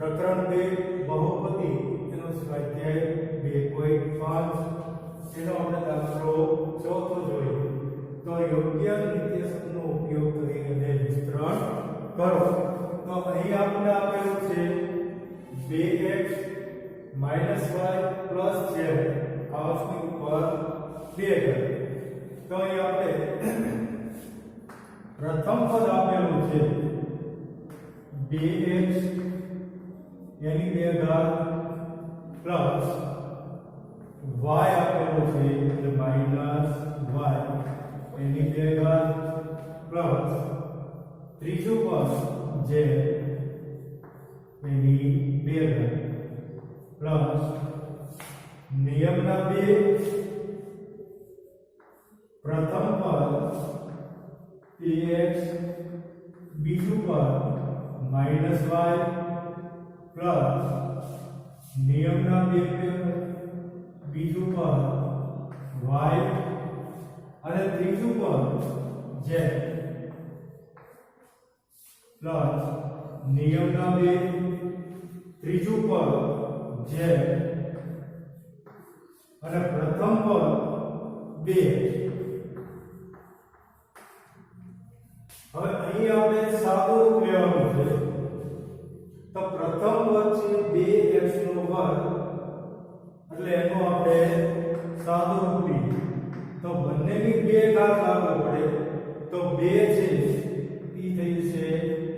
પ્રકરણ 2 બહુપદી એનો સ્વાધ્યાય 2.5 એનો આપણે દાખલો ચોથો જોઈએ. તો યોગ્ય નિત્યસમનો ઉપયોગ કરીને વિસ્તરણ કરો. તો અહીં આપણે આપેલું છે 2x - y + z કૌંસની ઉપર 2 તો અહીં આપણે પ્રથમ પદ આપેલું છે 2x એની 2 ઘાત પ્લસ y આપેલું છે એટલે માઈનસ y એની 2 ઘાત પ્લસ ત્રીજું પદ z એની 2 ઘાત પ્લસ નિયમના 2 પ્રથમ પદ ax બીજું પદ માઈનસ y પ્લસ નિયમના 2 બીજું પદ y અને ત્રીજું પદ z પ્લસ નિયમના 2 ત્રીજું પદ z અને પ્રથમ પદ 2. હવે અહીં આપણે સાદું રૂપ લેવાનું છે. તો પ્રથમ પદ છે 2x નો વર્ગ એટલે એનો આપણે સાદું રૂપ લઈએ તો બંનેની 2 ઘાત લાગુ પડે તો 2 છે ઈ થઈ જશે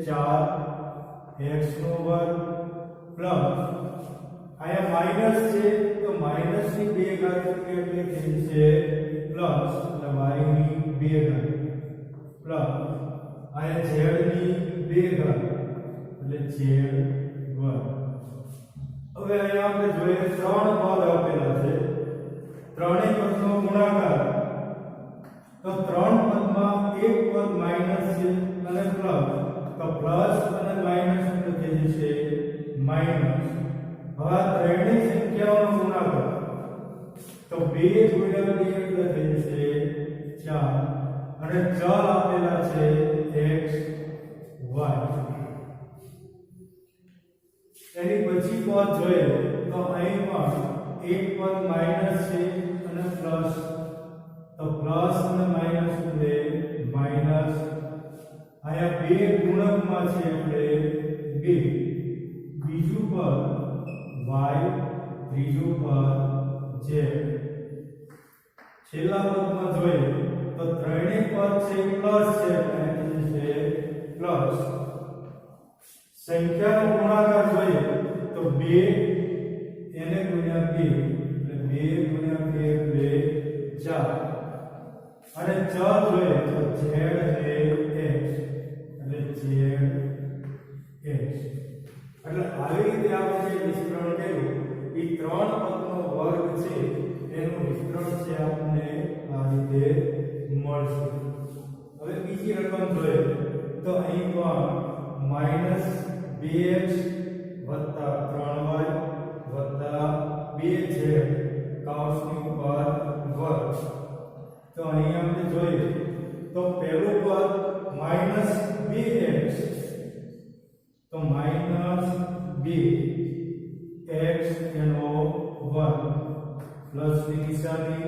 4x નો વર્ગ પ્લસ આયા માઈનસ છે તો માઈનસ ની 2 ઘાત એટલે થઈ જશે પ્લસ એટલે y ની 2 ઘાત પ્લસ આયા z ની 2 ઘાત એટલે z વર્ગ. હવે અહીંયા આપણે જોઈએ 3 પદ આપેલા છે. ત્રણેય પદનો ગુણાકાર તો 3 પદમાં એક પદ માઈનસ છે અને પ્લસ તો પ્લસ અને માઈનસ એટલે થઈ જશે માઈનસ. હવે આ ત્રણેય સંખ્યાઓનો ગુણાકાર તો 2 ગુણ્યા 2 એટલે થઈ જશે 4 અને ચલ આપેલા છે x y. એની પછી પદ જોઈએ તો અહીં પણ એક પદ માઈનસ છે અને પ્લસ તો પ્લસ અને માઈનસ એટલે માઈનસ. આયા 2 ગુણકમાં છે એટલે 2 બીજું પદ y ત્રીજું પદ z. છેલ્લા પદમાં જોઈએ તો ત્રણેય પદ છે પ્લસ છે એટલે છે પ્લસ. સંખ્યાનો ગુણાકાર જોઈએ તો 2 એને ગુણ્યા 2 એટલે 2 ગુણ્યા 2 એટલે 4 અને ચલ જોઈએ તો z અને x એટલે z x. એટલે આવી રીતે આપણે જે વિસ્તરણ કર્યું એ 3 પદનો વર્ગ છે એનું વિસ્તરણ છે આપણને આ રીતે મળશે. હવે બીજી રકમ જોઈએ તો અહીં પણ -2x + 3y + 2z કૌંસની ઉપર વર્ગ. તો અહીં આપણે જોઈએ તો પહેલું પદ -2x તો -2x એનો વર્ગ પ્લસ ની નિશાની.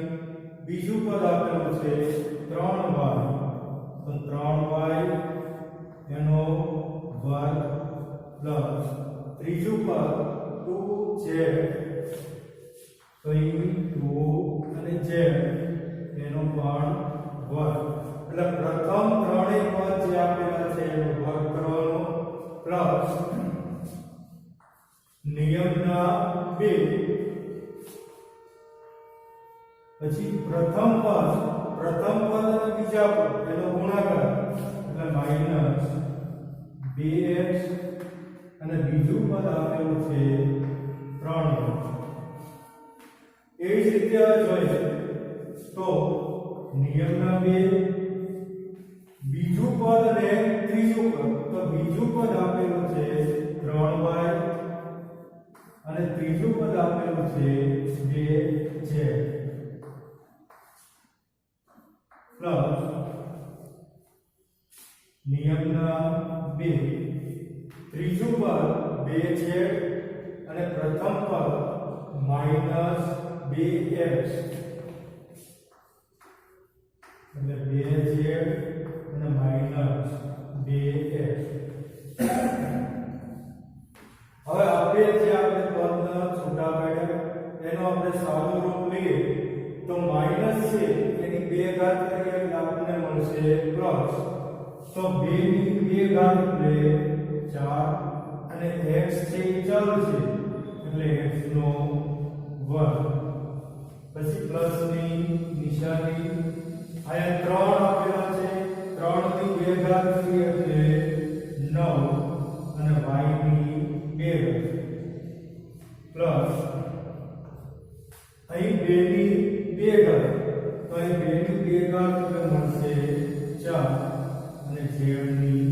બીજું પદ આપેલું છે 3y તો 3y એનો વર્ગ પ્લસ ત્રીજું પદ 2z તો અહીં 2 અને z એનો પણ વર્ગ. એટલે પ્રથમ ત્રણેય પદ જે આપેલા છે એનો વર્ગ કરવાનો પ્લસ નિયમના 2 પછી પ્રથમ પદ અને બીજા પદ એનો ગુણાકાર એટલે માઈનસ 2x અને બીજું પદ આપેલું છે 3y. એ જ રીતે જોઈએ તો નિયમના 2 બીજું પદ અને ત્રીજું પદ તો બીજું પદ આપેલું છે 3y અને ત્રીજું પદ આપેલું છે 2z પ્લસ નિયમના 2 ત્રીજું પદ 2 છે અને પ્રથમ પદ -2x એટલે 2z અને -2x. હવે આપણે જે આપણે પદના છૂટા પાડ્યા એનો આપણે સાદું રૂપ લઈએ તો માઈનસ છે એની 2 ઘાત કરીએ એટલે આપણને મળશે પ્લસ. તો 2 ની 2 ઘાત એટલે 4 અને x છે એ ચલ છે એટલે x નો વર્ગ. પછી પ્લસ ની નિશાની આયા 3 આપેલા છે 3 ની 2 ઘાત કરીએ એટલે 9 અને y ની 2 પ્લસ અહીં 2 ની 2 ઘાત તો અહીં 2 ની 2 ઘાત એટલે મળશે 4 અને z ની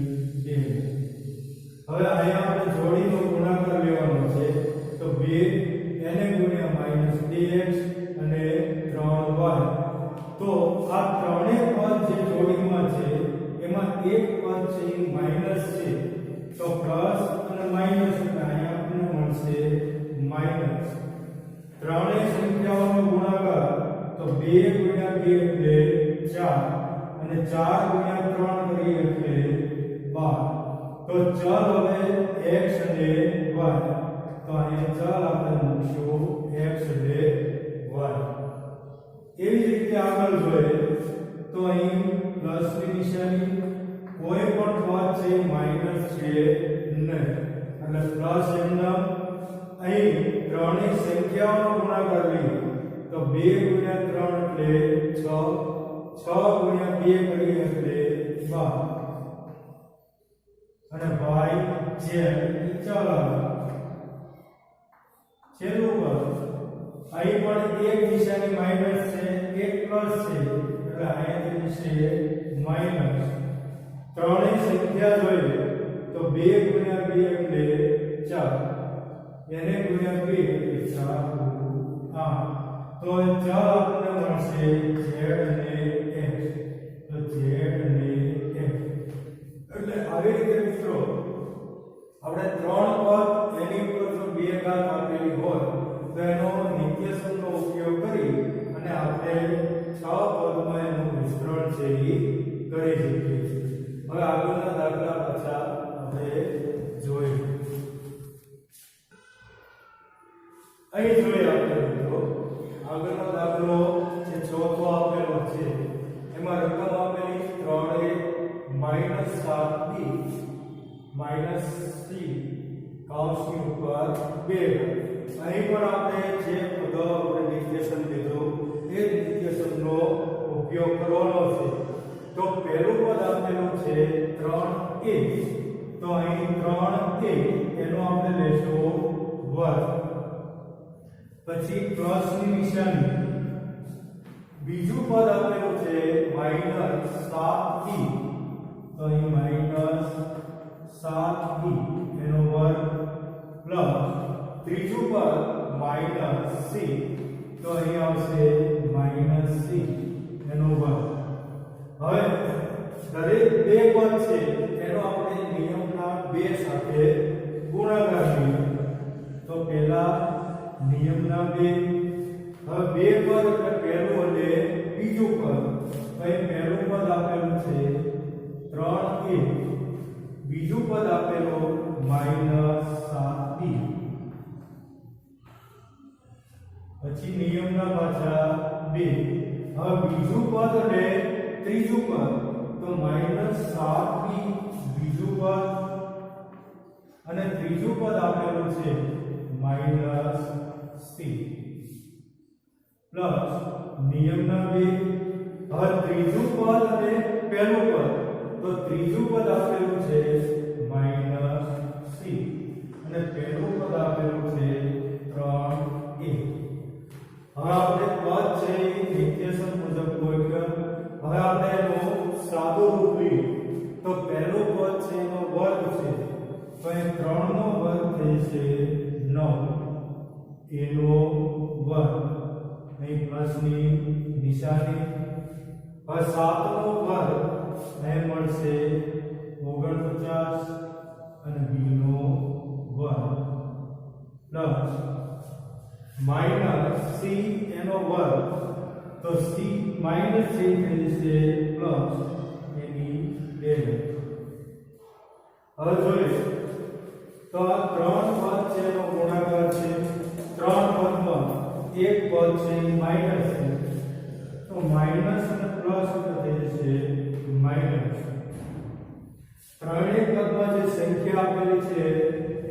2. હવે અહીંયા આપણે જોડીનો ગુણાકાર લેવાનો છે તો 2 એને ગુણ્યા -2x અને 3y. તો આ ત્રણેય પદ જે જોડીમાં છે એમાં એક પદ છે એ માઈનસ છે તો પ્લસ અને માઈનસ એટલે અહીંયા આપણને મળશે માઈનસ. ત્રણેય સંખ્યાઓનો ગુણાકાર તો 2 ગુણ્યા 2 એટલે 4 અને 4 ગુણ્યા 3 કરીએ એટલે 12. તો ચલ હવે x અને y તો અહીંયા ચલ આપણે મૂકશું x અને y. એવી જ રીતે આગળ જોઈએ તો અહીં પ્લસ ની નિશાની કોઈ પણ પદ છે માઈનસ છે નહીં એટલે પ્લસ એમના અહીં ત્રણેય સંખ્યાઓનો ગુણાકાર લઈએ તો 2 ગુણ્યા 3 એટલે 6 6 ગુણ્યા 2 કરીએ એટલે 12 અને y z ચલ આવે. છેલ્લું પદ અહીં પણ એક નિશાની માઈનસ છે એક પ્લસ છે એટલે અહીંયા થશે માઈનસ. ત્રણેય સંખ્યા જોઈએ તો 2 ગુણ્યા 2 એટલે 4 એને ગુણ્યા 2 એટલે 4 8. તો ચલ આપણને મળશે z અને x. તો z અને x એટલે આવી રીતે મિત્રો આપણે ત્રણ પદ એની ઉપર જો 2 ઘાત આપેલી હોય તો એનો નિત્યસમનો ઉપયોગ કરી અને આપણે 6 પદમાં એનું વિસ્તરણ છે એ કરી શકીએ છીએ. હવે આગળના દાખલા પાછા આપણે જોઈએ. અહીં જોઈએ આપણે મિત્રો આગળનો દાખલો જે ચોથો આપેલો છે એમાં રકમ આપેલી 3a -7b -c કૌંસની ઉપર 2. અહીં પણ આપણે જે પદ આપણે નિત્યસમ લીધું એ નિત્યસમનો ઉપયોગ કરવાનો છે. તો પહેલું પદ આપેલું છે 3a તો અહીં 3a એનો આપણે લેશું વર્ગ. પછી પ્લસ ની નિશાની બીજું પદ આપેલું છે -7b તો અહીં -7b એનો વર્ગ પ્લસ ત્રીજું પદ -c તો અહીં આવશે -c એનો વર્ગ. હવે દરેક બે પદ છે એનો આપણે નિયમના 2 સાથે ગુણાકાર કરીએ. તો પહેલા નિયમના 2 હવે 2 પદ એટલે પહેલું અને બીજું પદ. અહીં પહેલું પદ આપેલું છે 3a બીજું પદ આપેલું -7b પછી નિયમના પાછા 2. હવે બીજું પદ અને ત્રીજું પદ તો -7b બીજું પદ અને ત્રીજું પદ આપેલું છે -c પ્લસ નિયમના 2. હવે ત્રીજું પદ અને પહેલું પદ તો ત્રીજું પદ આપેલું છે -c અને પહેલું પદ આપેલું છે 3a. હવે આપણે પદ છે નિત્યસમ મુજબ ગોઠવ્યા. હવે આપણે એનો સાદો રૂપ લઈએ તો પહેલું પદ છે એનો વર્ગ છે તો એ 3 નો વર્ગ થશે 9 એનો વર્ગ. અહીં પ્લસ ની નિશાની. હવે 7 નો વર્ગ એ મળશે 49 અને b નો વર્ગ પ્લસ માઈનસ c એનો વર્ગ, તો c માઈનસ ચેન્જ થઈ જશે પ્લસ એની વેલ્યુ. હવે જોઈએ તો આ ત્રણ પદ છે એનો ગુણાકાર છે. ત્રણ પદમાં એક પદ છે માઈનસ છે, તો માઈનસ અને પ્લસ થઈ જશે માઈનસ. ત્રણેય પદમાં જે સંખ્યા આપેલી છે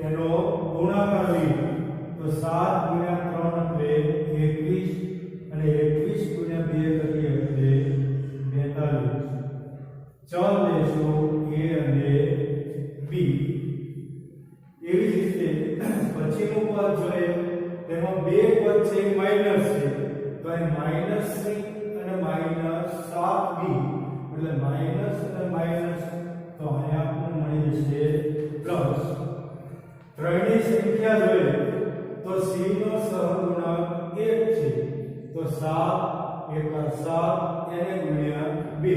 એનો ગુણાકાર લઈએ તો 7 ગુણ્યા 3 એટલે 21 અને 21 ગુણ્યા 2 કરીએ એટલે 42. ચલ લેશું a અને b. એવી જ રીતે પછીનું પદ જોઈએ તેમાં બે પદ છે માઈનસ છે, તો અહીં માઈનસ 3 અને માઈનસ 7b એટલે માઈનસ અને માઈનસ, તો અહીંયા આપણને મળી જશે પ્લસ. ત્રણેય સંખ્યા જોઈએ તો c નો સહગુણક 1 છે, તો 7 એકા 7 એને ગુણ્યા 2,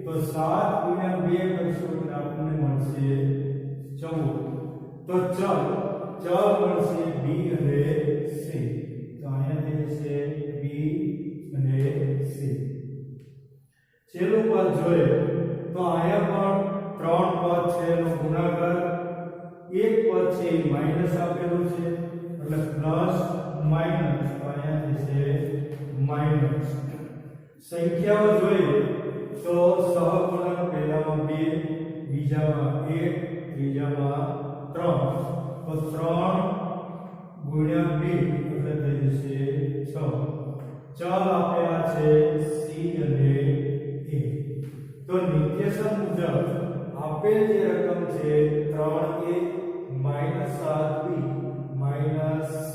તો 7 ગુણ્યા 2 કરીશું એટલે આપણને મળશે 14. તો ચલ મળશે b અને c, તો અહીંયા થઈ જશે b અને c. છેલ્લું પદ જોઈએ તો અહીંયા પણ ત્રણ પદ છે એનો ગુણાકાર. એક પદ છે એ માઈનસ આપેલું છે એટલે પ્લસ માઈનસ, તો અહીંયા થશે માઈનસ. સંખ્યાઓ જોઈએ તો સહગુણક પહેલામાં 2, બીજામાં 1, ત્રીજામાં 3, તો 3 ગુણ્યા 2 એટલે થઈ જશે 6. ચલ આપેલા છે c અને a. તો નિત્યસમ મુજબ આપેલ જે રકમ છે 3a minus 7b minus c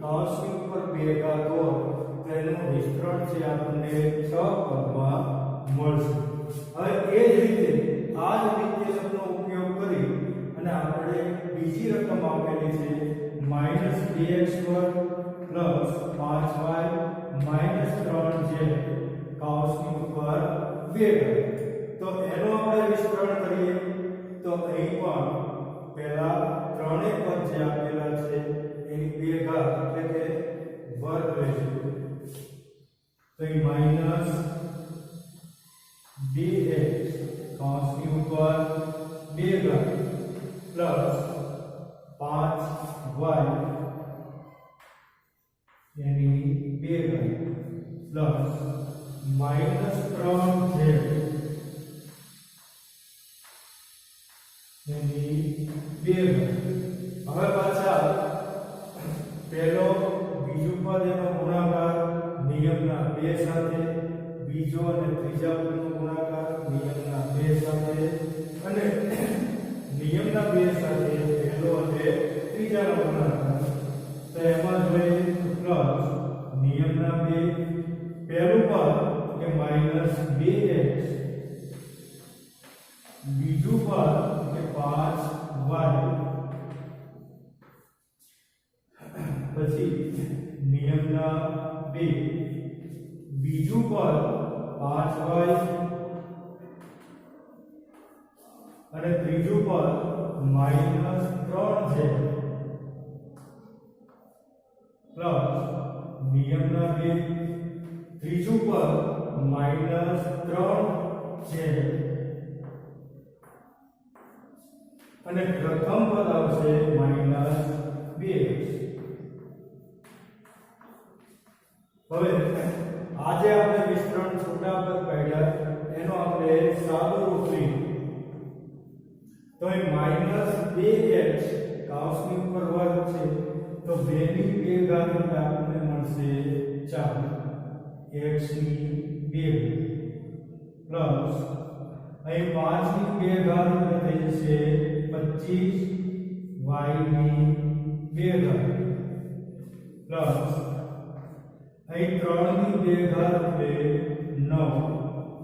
કૌંસની ઉપર 2 ઘાત હોય તેનું વિસ્તરણ છે આપણને 6 પદમાં મળશે. હવે એ જ રીતે આ જ નિત્યસમનો ઉપયોગ કરી અને આપણે બીજી રકમ આપેલી છે -2x² plus 5y minus 3z કૌંસની ઉપર 2 ઘાત, તો એનો આપણે વિસ્તરણ કરીએ તો અહીં પણ પહેલા ત્રણેય પદ જે આપેલા છે એની 2 ઘાત એટલે કે વર્ગ લેશું, તો અહીં માઈનસ 2x કૌંસની ઉપર 2 ઘાત પ્લસ 5y એની 2 ઘાત પ્લસ માઈનસ 3z એની 2 ઘાત. હવે પાછા પહેલો બીજું પદ એનો ગુણાકાર નિયમના 2 સાથે, બીજો અને ત્રીજા પદનો ગુણાકાર નિયમના 2 સાથે અને નિયમના 2 સાથે પહેલો અને ત્રીજાનો ગુણાકાર. તો એમાં જોઈએ પ્લસ નિયમના 2, પહેલું પદ કે -2x, બીજું પદ કે 5y, પછી નિયમના 2, બીજું પદ 5y અને ત્રીજું પદ -3z પ્લસ નિયમના 2, ત્રીજું પદ -3z અને પ્રથમ પદ આવશે -2x. હવે આજે આપણે વિસ્તરણ છૂટા પદ કાઢ્યા એનો આપણે સાદું રૂપ લઈએ તો એ -2x કૌંસની ઉપર વર્ગ છે, તો 2 ની 2 ઘાત એટલે આપણને મળશે 4, x ની 2 પ્લસ અહીં 5 ની 2 ઘાત એટલે થઈ જશે 25, y ની 2 ઘાત પ્લસ અહીં 3 ની 2 ઘાત એટલે 9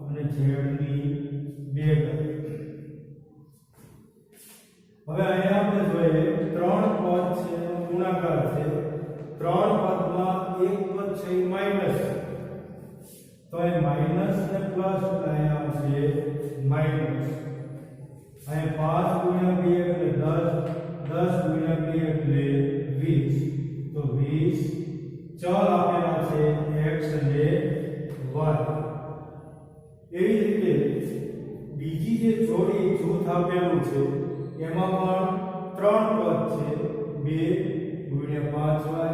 અને z ની 2 ઘાત. હવે અહીંયા આપણે જોઈએ ત્રણ પદ છે એનો ગુણાકાર છે. ત્રણ પદમાં એક પદ છે એ માઈનસ, તો એ માઈનસ ને પ્લસ એટલે અહીંયા આવશે માઈનસ. અહીં 5 ગુણ્યા 2 એટલે 10, 10 ગુણ્યા 2 એટલે 20. તો 20 ચલ આપેલા છે x અને y. એવી રીતે બીજી જે જોડી જૂથ આપેલું છે એમાં પણ 3 પદ છે. 2 ગુણ્યા 5y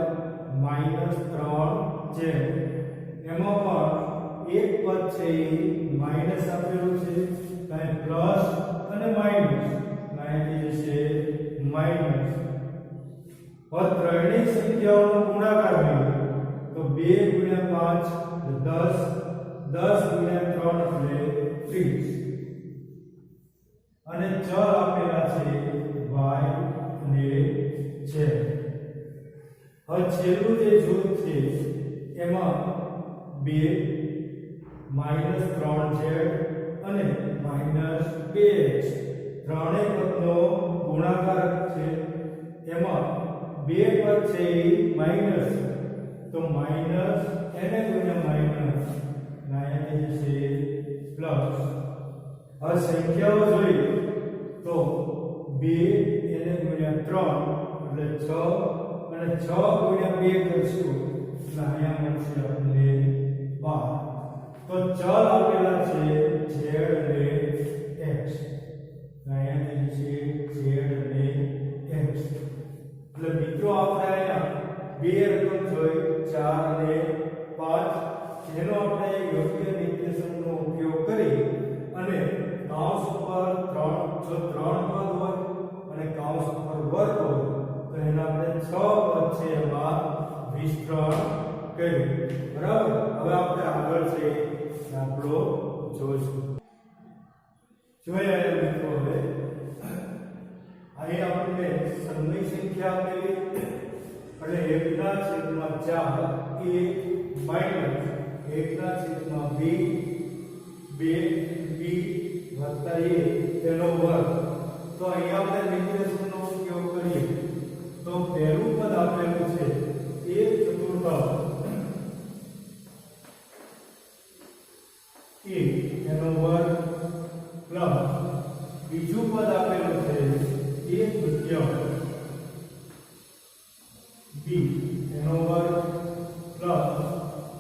માઈનસ 3 છે. એમાં પણ એક પદ છે એ માઈનસ આપેલું છે, કાંઈ પ્લસ અને માઈનસ, કાંઈ જશે માઈનસ. હવે ત્રણેય સંખ્યાઓનો ગુણાકાર હોય તો 2 ગુણ્યા 5 10, 10 ગુણ્યા 3 એટલે 30. અને ચલ આપેલા છે y અને z. હવે છેલ્લું જે જૂથ છે એમાં 2 માઈનસ 3z અને માઈનસ 2x ત્રણેય પદનો ગુણાકાર છે. એમાં બે પદ છે એ માઈનસ, તો માઈનસ એને ગુણ્યા માઈનસ, અહીંયા જશે પ્લસ. હવે સંખ્યાઓ જોઈએ તો 2 એને ગુણ્યા 3 એટલે 6 અને 6 ગુણ્યા 2 કરશું એટલે અહીંયા મળશે આપણને 12. તો ચલ આપેલા છે z અને x, અહીંયા છે z અને x. એટલે મિત્રો આપણે અહીંયા બે રકમ જોઈ 4 અને 5, જેનો આપણે યોગ્ય નિર્દેશનનો ઉપયોગ કરી અને કૌંસ ઉપર 3 જો 3 પદ હોય અને કૌંસ ઉપર વર્ગ હોય તો એના આપણે 6 પદ છે એમાં વિસ્તરણ કર્યું. બરાબર. હવે આપણે આગળ છે દાખલો જોઈશું. જોઈએ મિત્રો હવે અહીં આપણને સમય સંખ્યા આપેલી એટલે 1/4 એ માઈનસ 1/2 2b વત્તા a તેનો વર્ગ. તો અહીંયા આપણે નિર્દેશનનો ઉપયોગ કરીએ તો પહેલું પદ આપેલું છે 1/4 a એનો વર્ગ પ્લસ બીજું પદ આપેલું છે 1/2 b એનો વર્ગ પ્લસ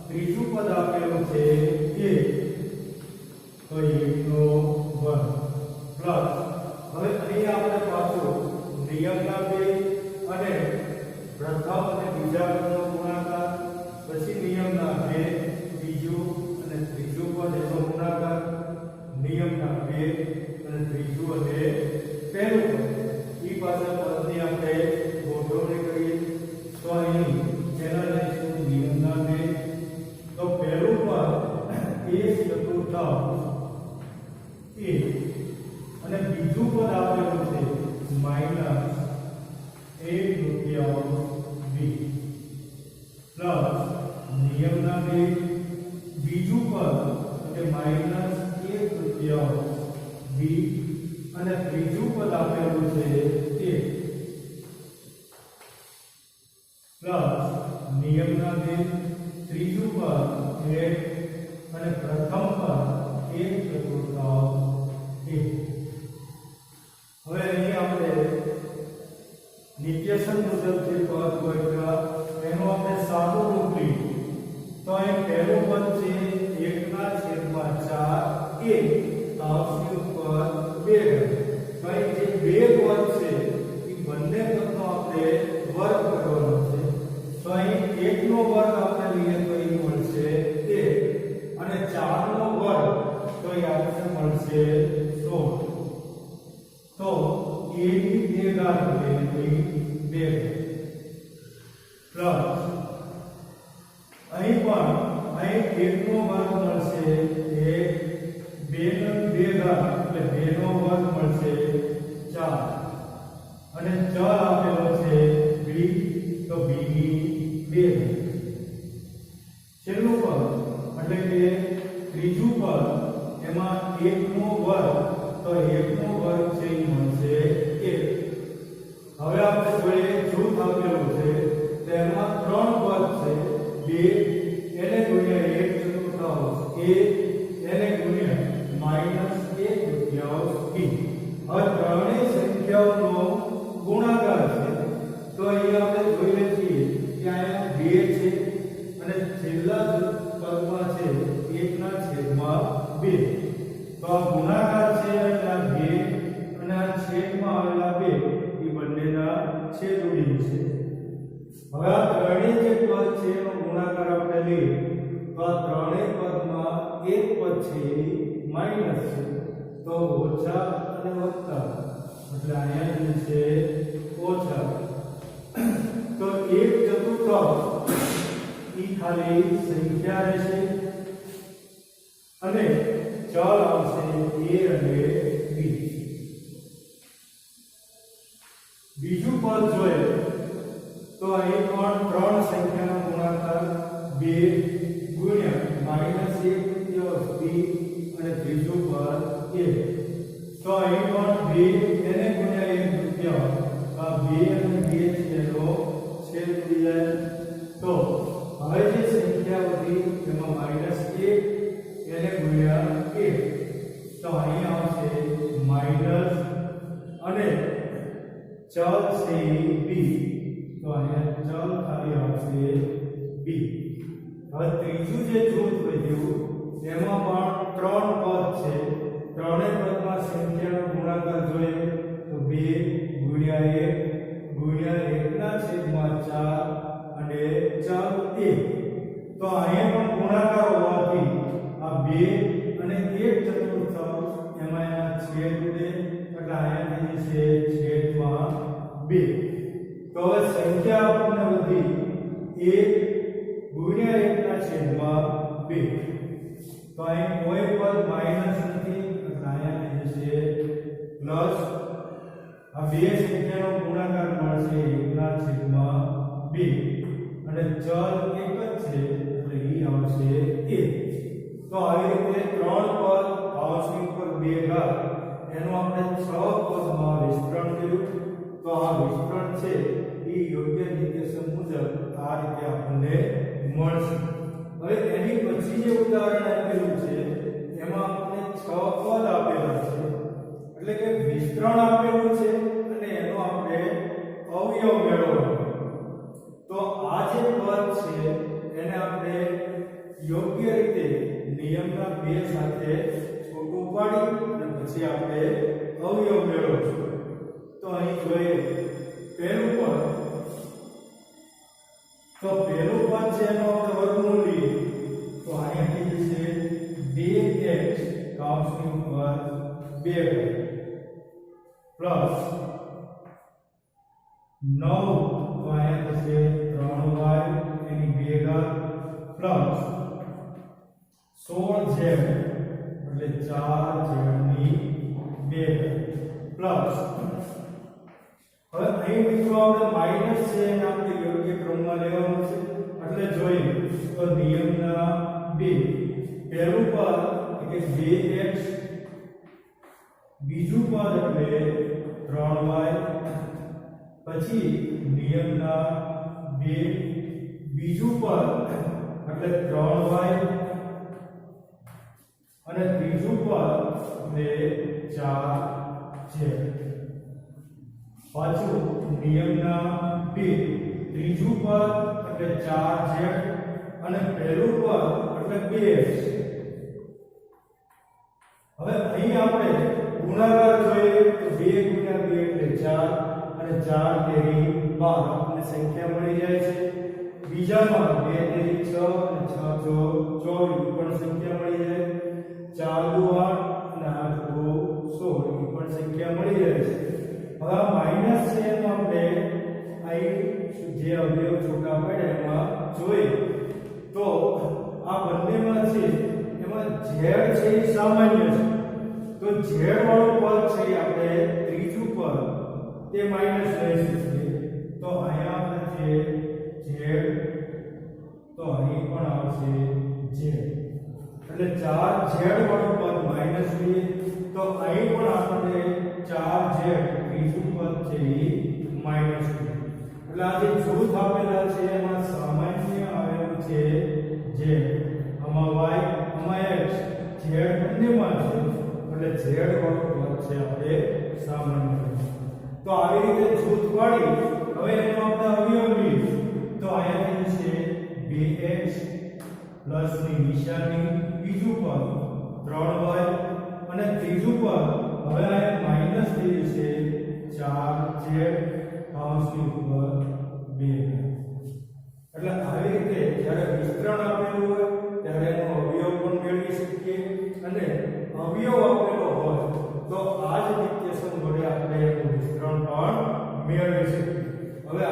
ત્રીજું પદ આપેલું છે a તો 1 નો વર્ગ પ્લસ. હવે અહીં આપણે પાછું નિયમના બે અને પ્રથમ અને બીજા પદનો ગુણાકાર, પછી નિયમના બે બીજું અને ત્રીજું પદ એનો ગુણાકાર, નિયમના બે અને ત્રીજું અને પહેલું પદ એ પાછા પદની આપણે ગોઠવણી કરીએ તો અહીં જેના લઈશું નિયમના બે. તો પહેલું પદ 1/4 a અને બીજું પદ આપેલું છે માઈનસ 1/2 b પ્લસ નિયમના બે બીજું પદ એટલે માઈનસ 1/2 b અને ત્રીજું પદ આપેલું છે a પ્લસ નિયમના બે ત્રીજું પદ 1 અને પ્રથમ પદ 1/4 a. હવે અહીં આપણે નિત્યસન મુજબ જે પદ હોય એનો આપણે સાદું રૂપ લઈએ તો અહીં પહેલું પદ છે 1/4 a કૌંસની ઉપર 2. ભાઈ જે બે પદ છે એ બંને પદનો આપણે વર્ગ કરવાનો છે. તો અહીં 1 નો વર્ગ આપણે લઈએ તો એ મળશે 1 અને 4 નો વર્ગ તો એ આપણને મળશે 16. તો a ની 2 ઘાત એટલે 2 પ્લસ અહીં પણ અહીં 1 નો વર્ગ મળશે 1, 2 નો 2 ઘાત એટલે 2 નો વર્ગ મળશે 4 અને ચલ આપેલો છે b 2 તો આ ગુણાકાર છે એટલે આ 2 અને આ છેદમાં આવેલા 2 એ બંનેના છેદ ઉડી જશે. હવે આ ત્રણેય જે પદ છે એનો ગુણાકાર આપણે લઈએ તો આ ત્રણેય પદમાં એક પદ છે એ માઈનસ છે તો ઓછા અને વત્તા એટલે અહીંયા જે છે ઓછા. તો 1/4 ઈ ખાલી સંખ્યા રહેશે અને ચલ આવશે a અને b. બીજું પદ જોઈએ તો અહીં પણ ત્રણ સંખ્યાનો ગુણાકાર 2 ગુણ્યા -1/2 અને ત્રીજું પદ 1 તો અહીં પણ 2 એને ગુણ્યા 1/2 આ 2 અને 2 છે એનો છેદ ઉડી જાય. તો હવે જે સંખ્યા વધી એમાં -1 એને ગુણ્યા 1 તો અહીં આવશે માઈનસ અને ચલ છે b તો અહીંયા ચલ ખાલી આવશે b. હવે ત્રીજું જે જૂથ વધ્યું એમાં પણ ત્રણ પદ છે. ત્રણેય પદમાં સંખ્યાનો ગુણાકાર જોઈએ તો 2 ગુણ્યા 1 ગુણ્યા 1 ના છેદમાં 4 અને ચલ 1 તો અહીંયા પણ ગુણાકાર હોવાથી આ 2 અને 1/4 એમાં એના છેદ ઉડે એટલે અહીંયા જે છે છેદમાં 2. તો હવે સંખ્યા આપણને વધી 1 ગુણ્યા 1 ના છેદમાં 2 તો અહીં કોઈ પદ માઈનસ નથી એટલે અહીંયા જે છે પ્લસ આ બે સંખ્યાનો ગુણાકાર મળશે 1 ના છેદમાં 2 અને ચલ એક જ છે એટલે ઈ આવશે 1. તો આવી રીતે ત્રણ પદ ભાવશીલ પર 2 ઘાત એનું આપણે 6 પદમાં વિસ્તરણ કર્યું. તો આ વિસ્તરણ છે એ યોગ્ય નિર્દેશન મુજબ આ રીતે આપણને મળશે. હવે એની પછી જે ઉદાહરણ આપેલું છે એમાં આપણને 6 પદ આપેલા છે એટલે કે વિસ્તરણ આપેલું છે અને એનો આપણે અવયવ મેળવવાનો. તો આ જે પદ છે એને આપણે યોગ્ય રીતે નિયમના 2 સાથે છૂટું પાડી અને પછી આપણે અવયવ મેળવશું. તો અહીં જોઈએ પહેલું પદ તો પહેલું પદ છે એનો આપણે વર્ગમૂળ લઈએ તો અહીંયાથી છે 2x કૌંસની ઉપર 2 પ્લસ 9 તો અહીંયા થશે 3y એની 2 ઘાત પ્લસ 16z એટલે 4z ની 2 પ્લસ હવે અહીં મિત્રો આપણે માઈનસ છે એને આપણે યોગ્ય ક્રમમાં લેવાનું છે એટલે જોઈએ તો નિયમના 2 પહેલું પદ એટલે 2x બીજું પદ એટલે 3y પછી નિયમના 2 બીજું પદ એટલે 3y અને ત્રીજું પદ એટલે 4z પાછું નિયમના 2 ત્રીજું પદ એટલે 4z અને પહેલું પદ એટલે 2x. હવે અહીં આપણે ગુણાકાર જોઈએ તો 2 ગુણ્યા 2 એટલે 4 અને 4 તેરી 12 આપણને સંખ્યા મળી જાય છે. બીજામાં 2 તેરી 6 અને 6 જો 24 પણ સંખ્યા મળી જાય. 4 દુ 8 અને 8 દુ 16 એ પણ સંખ્યા મળી જાય છે. હવે આ માઈનસ છે એમાં આપણે અહીં જે અવયવ છૂટા પડ્યા એમાં જોઈએ તો આ બંનેમાં છે એમાં z છે એ સામાન્ય છે તો z વાળું પદ છે આપણે ત્રીજું પદ તે માઈનસ લઈ શકીએ. તો અહીંયા આપણે છે z તો અહીં પણ આવશે z એટલે 4z વાળું પદ માઈનસ લઈએ તો અહીં પણ આપણે 4z ત્રીજું પદ છે એ માઈનસ એટલે આ જે જૂથ આપેલા છે એમાં સામાન્ય આવેલું છે z આમાં y આમાં x z બંનેમાં છે એટલે z વાળું પદ છે આપણે સામાન્ય. તો આવી રીતે જૂથ પાડી હવે એનો આપણે અવયવ લઈએ તો અહીંયા છે 2x પ્લસ ની નિશાની બીજું પદ 3 હોય અને ત્રીજું પદ હવે આ માઈનસ થઈ જશે 4z કૌંસની ઉપર 2 એટલે આવી રીતે જ્યારે વિસ્તરણ આપેલું હોય ત્યારે એનો અવયવ પણ મેળવી શકીએ અને અવયવ આપેલો હોય તો આ જ નિત્યસમ વડે આપણે એનું વિસ્તરણ પણ મેળવી શકીએ. હવે